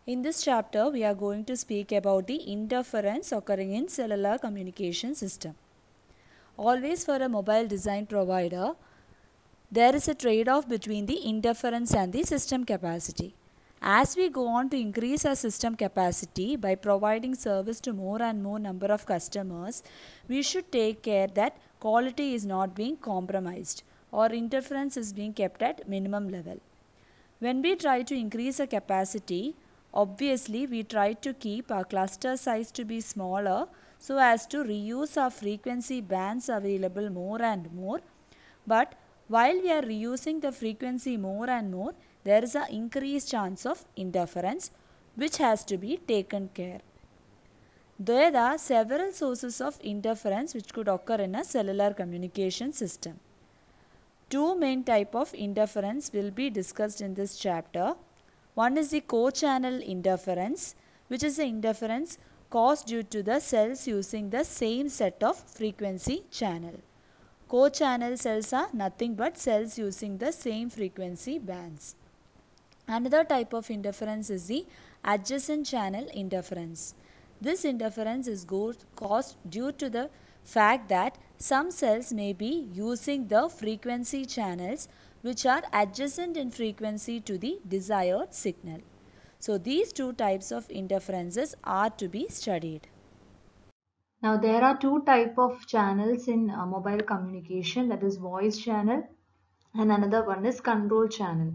In this chapter, we are going to speak about the interference occurring in cellular communication system. Always for a mobile design provider, there is a trade-off between the interference and the system capacity. As we go on to increase our system capacity by providing service to more and more number of customers, we should take care that quality is not being compromised or interference is being kept at minimum level. When we try to increase the capacity, obviously we try to keep our cluster size to be smaller so as to reuse our frequency bands available more and more. But while we are reusing the frequency more and more, there is an increased chance of interference which has to be taken care. There are several sources of interference which could occur in a cellular communication system. Two main type of interference will be discussed in this chapter. One is the co-channel interference, which is the interference caused due to the cells using the same set of frequency channel. Co-channel cells are nothing but cells using the same frequency bands. Another type of interference is the adjacent channel interference. This interference is caused due to the fact that some cells may be using the frequency channels which are adjacent in frequency to the desired signal. So these two types of interferences are to be studied. Now there are two type of channels in mobile communication, that is voice channel and another one is control channel.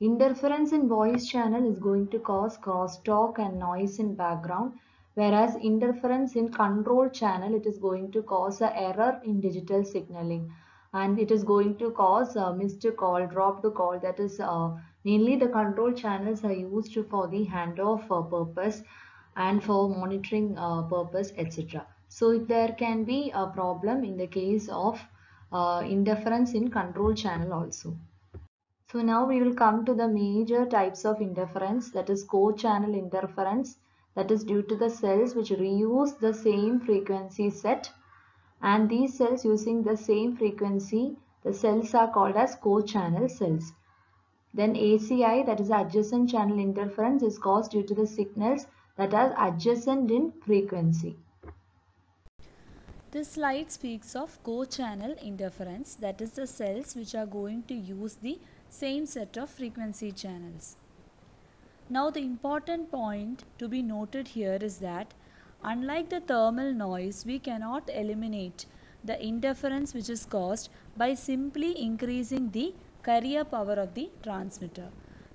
Interference in voice channel is going to cause crosstalk and noise in background, whereas interference in control channel, it is going to cause an error in digital signaling and it is going to cause a missed call, dropped call. That is mainly the control channels are used for the handoff purpose and for monitoring purpose, etc. So if there can be a problem in the case of interference in control channel also. So now we will come to the major types of interference, that is co-channel interference, that is due to the cells which reuse the same frequency set, and these cells using the same frequency, the cells are called as co-channel cells. Then ACI, that is adjacent channel interference, is caused due to the signals that are adjacent in frequency. This slide speaks of co-channel interference, that is the cells which are going to use the same set of frequency channels. Now the important point to be noted here is that unlike the thermal noise, we cannot eliminate the interference which is caused by simply increasing the carrier power of the transmitter.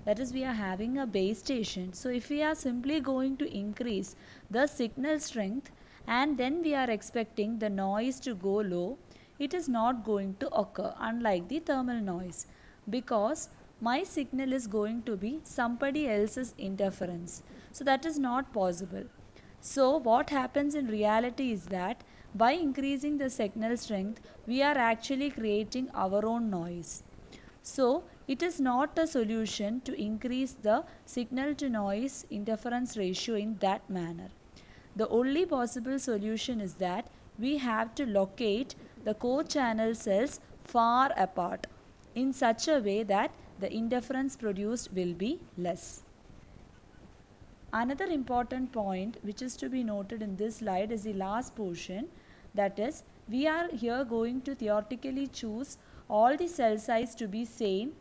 That is, we are having a base station. So if we are simply going to increase the signal strength and then we are expecting the noise to go low, it is not going to occur, unlike the thermal noise, because my signal is going to be somebody else's interference. So that is not possible. So what happens in reality is that by increasing the signal strength, we are actually creating our own noise. So it is not a solution to increase the signal to noise interference ratio in that manner. The only possible solution is that we have to locate the co-channel cells far apart in such a way that the interference produced will be less. Another important point which is to be noted in this slide is the last portion, that is, we are here going to theoretically choose all the cell size to be same,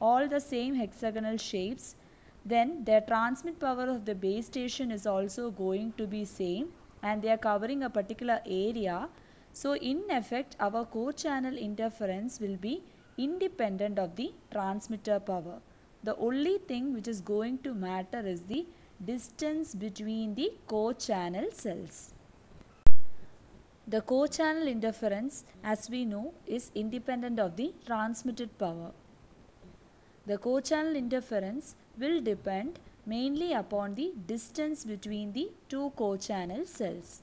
all the same hexagonal shapes. Then their transmit power of the base station is also going to be same and they are covering a particular area. So in effect our co-channel interference will be independent of the transmitter power. The only thing which is going to matter is the distance between the co-channel cells. The co-channel interference, as we know, is independent of the transmitted power. The co-channel interference will depend mainly upon the distance between the two co-channel cells.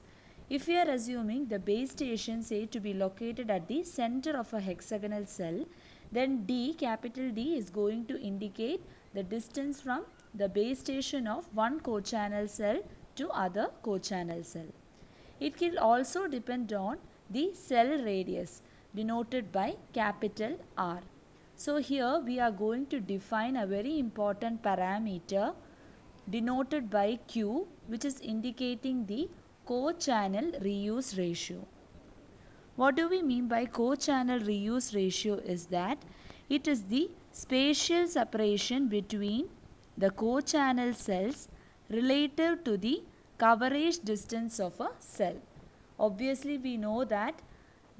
If we are assuming the base station say to be located at the center of a hexagonal cell, then D, capital D, is going to indicate the distance from the base station of one co-channel cell to other co-channel cell. It will also depend on the cell radius denoted by capital R. So here we are going to define a very important parameter denoted by Q, which is indicating the co-channel reuse ratio. What do we mean by co-channel reuse ratio is that it is the spatial separation between the co-channel cells relative to the coverage distance of a cell. Obviously, we know that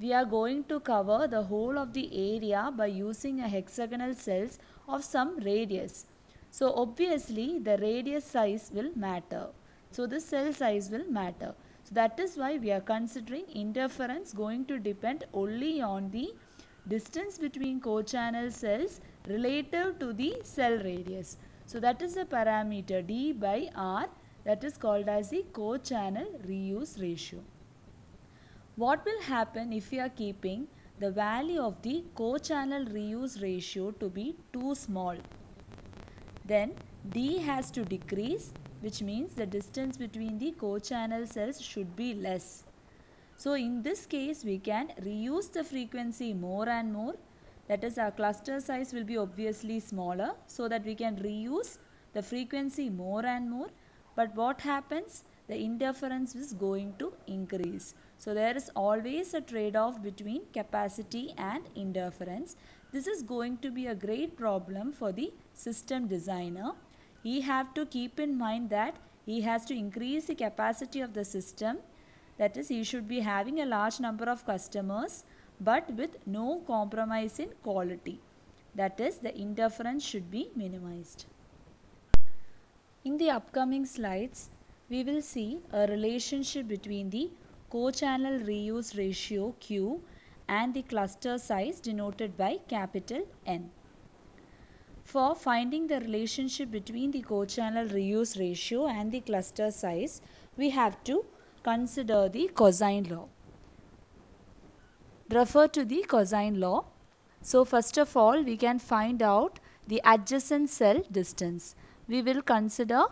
we are going to cover the whole of the area by using a hexagonal cells of some radius. So obviously the radius size will matter. So the cell size will matter. So that is why we are considering interference going to depend only on the distance between co-channel cells relative to the cell radius. So that is the parameter D by R, that is called as the co-channel reuse ratio. What will happen if we are keeping the value of the co-channel reuse ratio to be too small? Then D has to decrease, which means the distance between the co-channel cells should be less. So in this case we can reuse the frequency more and more, that is our cluster size will be obviously smaller, so that we can reuse the frequency more and more. But what happens? The interference is going to increase. So there is always a trade-off between capacity and interference. This is going to be a great problem for the system designer. He have to keep in mind that he has to increase the capacity of the system. That is, he should be having a large number of customers but with no compromise in quality. That is, the interference should be minimized. In the upcoming slides, we will see a relationship between the co-channel reuse ratio Q and the cluster size denoted by capital N. For finding the relationship between the co-channel reuse ratio and the cluster size, we have to consider the cosine law. Refer to the cosine law. So first of all, we can find out the adjacent cell distance. We will consider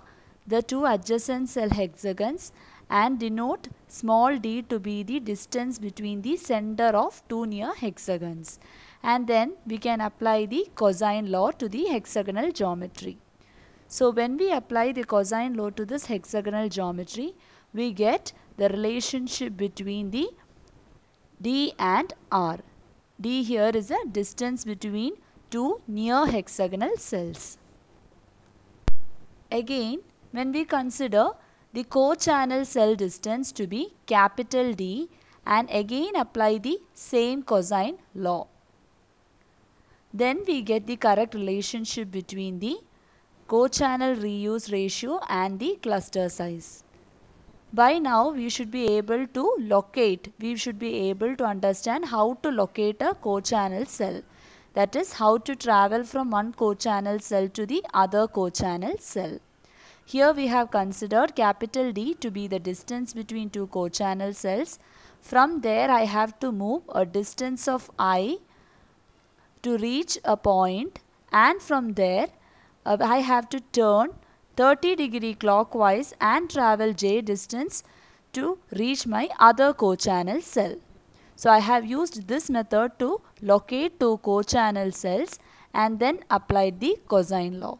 the two adjacent cell hexagons and denote small d to be the distance between the center of two near hexagons. And then we can apply the cosine law to the hexagonal geometry. So when we apply the cosine law to this hexagonal geometry, we get the relationship between the D and R. D here is a distance between two near hexagonal cells. Again, when we consider the co-channel cell distance to be capital D and again apply the same cosine law, then we get the correct relationship between the co-channel reuse ratio and the cluster size. By now we should be able to locate, we should be able to understand how to locate a co-channel cell. That is, how to travel from one co-channel cell to the other co-channel cell. Here we have considered capital D to be the distance between two co-channel cells. From there I have to move a distance of I to reach a point, and from there I have to turn 30° clockwise and travel j distance to reach my other co-channel cell. So I have used this method to locate two co-channel cells and then applied the cosine law.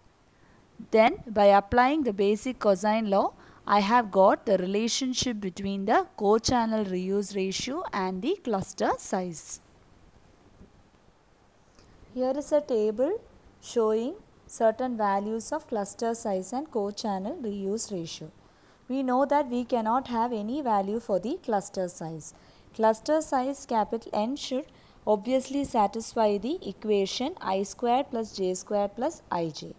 Then by applying the basic cosine law, I have got the relationship between the co-channel reuse ratio and the cluster size. Here is a table showing certain values of cluster size and co-channel reuse ratio. We know that we cannot have any value for the cluster size. Cluster size capital N should obviously satisfy the equation I squared plus j squared plus ij,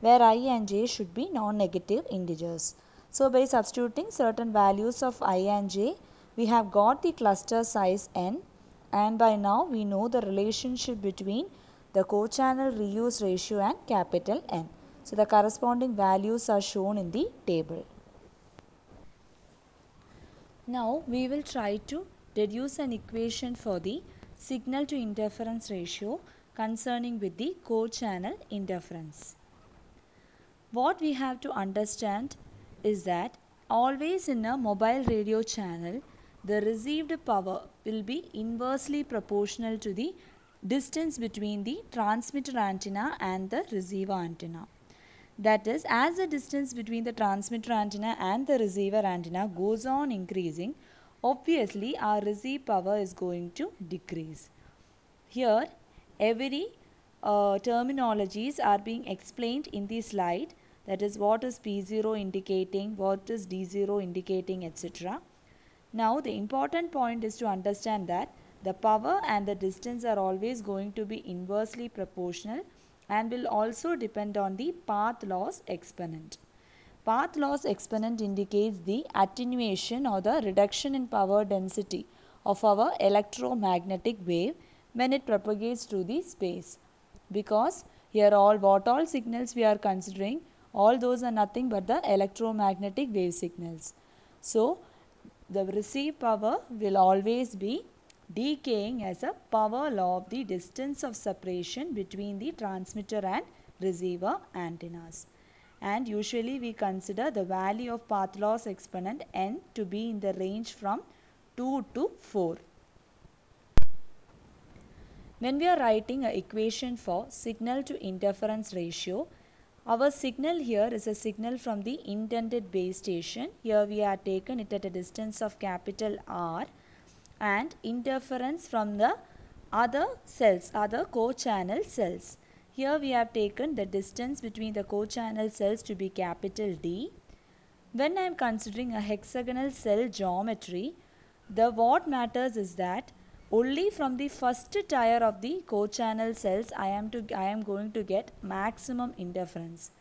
where I and j should be non-negative integers. So by substituting certain values of I and j, we have got the cluster size N, and by now we know the relationship between the co-channel reuse ratio and capital N. So the corresponding values are shown in the table. Now we will try to deduce an equation for the signal to interference ratio concerning with the co-channel interference. What we have to understand is that always in a mobile radio channel, the received power will be inversely proportional to the distance between the transmitter antenna and the receiver antenna. That is, as the distance between the transmitter antenna and the receiver antenna goes on increasing, obviously our receive power is going to decrease. Here, every terminologies are being explained in the slide. That is, what is P0 indicating, what is D0 indicating, etc. Now, the important point is to understand that the power and the distance are always going to be inversely proportional and will also depend on the path loss exponent. Path loss exponent indicates the attenuation or the reduction in power density of our electromagnetic wave when it propagates through the space. Because here what all signals we are considering, all those are nothing but the electromagnetic wave signals. So, the received power will always be decaying as a power law of the distance of separation between the transmitter and receiver antennas. And usually we consider the value of path loss exponent n to be in the range from 2 to 4. When we are writing an equation for signal to interference ratio, our signal here is a signal from the intended base station. Here we have taken it at a distance of capital R, and interference from the other cells, other co-channel cells. Here we have taken the distance between the co-channel cells to be capital D. When I am considering a hexagonal cell geometry, what matters is that only from the first tier of the co-channel cells I am going to get maximum interference.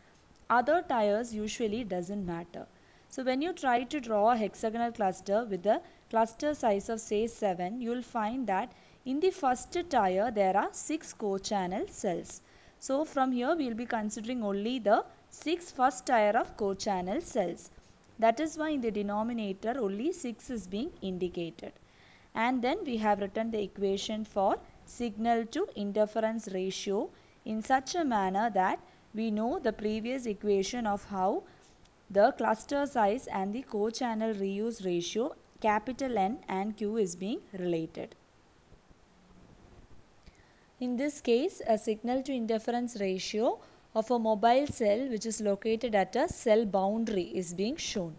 Other tiers usually doesn't matter. So when you try to draw a hexagonal cluster with a cluster size of say 7, you will find that in the first tier there are 6 co-channel cells. So from here we will be considering only the 6 first tier of co-channel cells. That is why in the denominator only 6 is being indicated. And then we have written the equation for signal to interference ratio in such a manner that we know the previous equation of how the cluster size and the co-channel reuse ratio capital N and Q is being related. In this case, a signal to interference ratio of a mobile cell which is located at a cell boundary is being shown.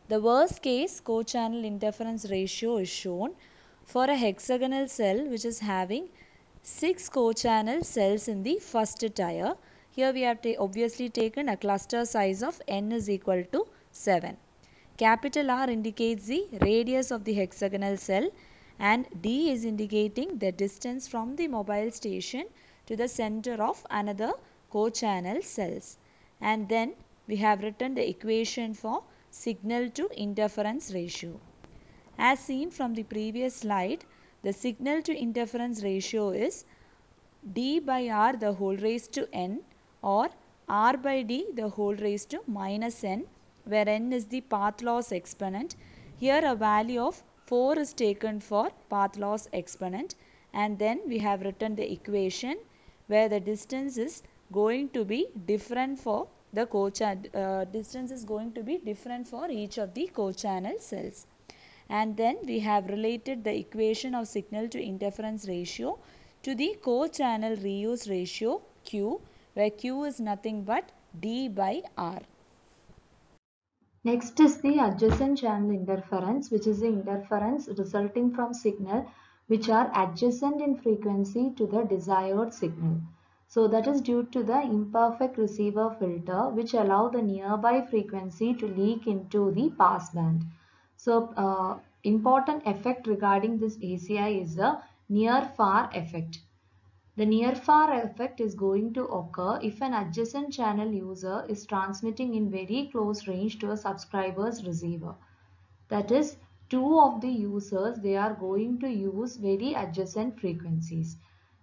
The worst case co-channel interference ratio is shown for a hexagonal cell which is having 6 co-channel cells in the first tier. Here we have obviously taken a cluster size of n is equal to 7. Capital R indicates the radius of the hexagonal cell, and D is indicating the distance from the mobile station to the center of another co-channel cells. And then we have written the equation for signal to interference ratio. As seen from the previous slide, the signal to interference ratio is D by R the whole raised to n, or R by D the whole raised to minus n, where n is the path loss exponent. Here a value of 4 is taken for path loss exponent, and then we have written the equation where the distance is going to be different for the distance is going to be different for each of the co-channel cells. And then we have related the equation of signal to interference ratio to the co-channel reuse ratio Q, where Q is nothing but D by R. Next is the adjacent channel interference, which is the interference resulting from signal which are adjacent in frequency to the desired signal. So that is due to the imperfect receiver filter which allow the nearby frequency to leak into the passband. So important effect regarding this ACI is the near-far effect. The near-far effect is going to occur if an adjacent channel user is transmitting in very close range to a subscriber's receiver. That is, two of the users, they are going to use very adjacent frequencies.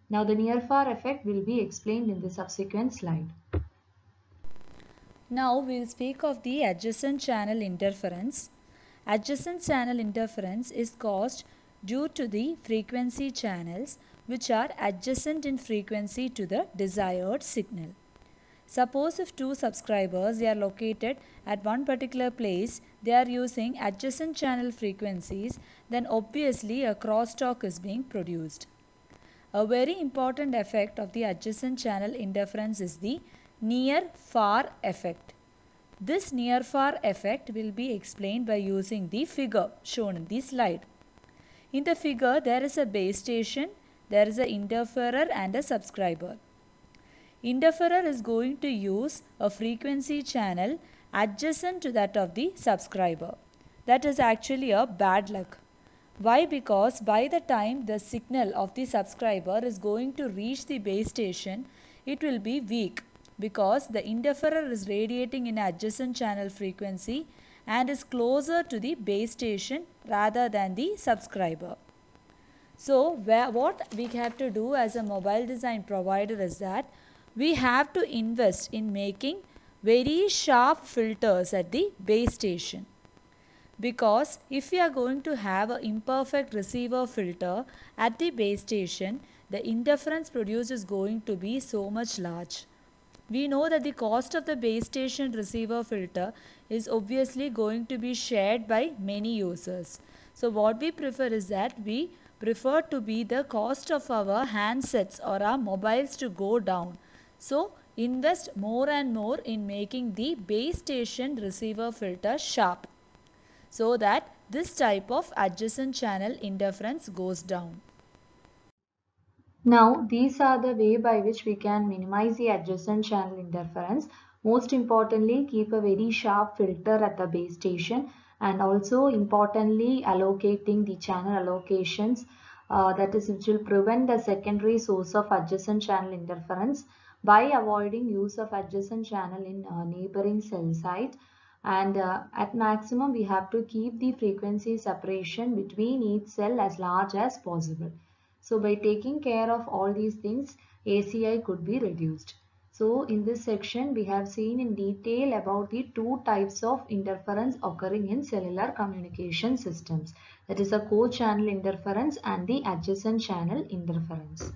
Now the near-far effect will be explained in the subsequent slide. Now we will speak of the adjacent channel interference. Adjacent channel interference is caused due to the frequency channels which are adjacent in frequency to the desired signal. Suppose if two subscribers they are located at one particular place, they are using adjacent channel frequencies, then obviously a crosstalk is being produced. A very important effect of the adjacent channel interference is the near-far effect. This near-far effect will be explained by using the figure shown in the slide. In the figure, there is a base station, there is an interferer and a subscriber. Interferer is going to use a frequency channel adjacent to that of the subscriber. That is actually a bad luck. Why? Because by the time the signal of the subscriber is going to reach the base station, it will be weak because the interferer is radiating in adjacent channel frequency and is closer to the base station rather than the subscriber. So what we have to do as a mobile design provider is that we have to invest in making very sharp filters at the base station. Because if we are going to have an imperfect receiver filter at the base station, the interference produced is going to be so much large. We know that the cost of the base station receiver filter is obviously going to be shared by many users. So what we prefer is that we prefer to be the cost of our handsets or our mobiles to go down. So invest more and more in making the base station receiver filter sharp, so that this type of adjacent channel interference goes down. Now, these are the way by which we can minimize the adjacent channel interference. Most importantly, keep a very sharp filter at the base station, and also importantly allocating the channel allocations, that is, which will prevent the secondary source of adjacent channel interference by avoiding use of adjacent channel in neighboring cell site. And at maximum we have to keep the frequency separation between each cell as large as possible. So by taking care of all these things, ACI could be reduced. So in this section we have seen in detail about the two types of interference occurring in cellular communication systems, that is a co-channel interference and the adjacent channel interference.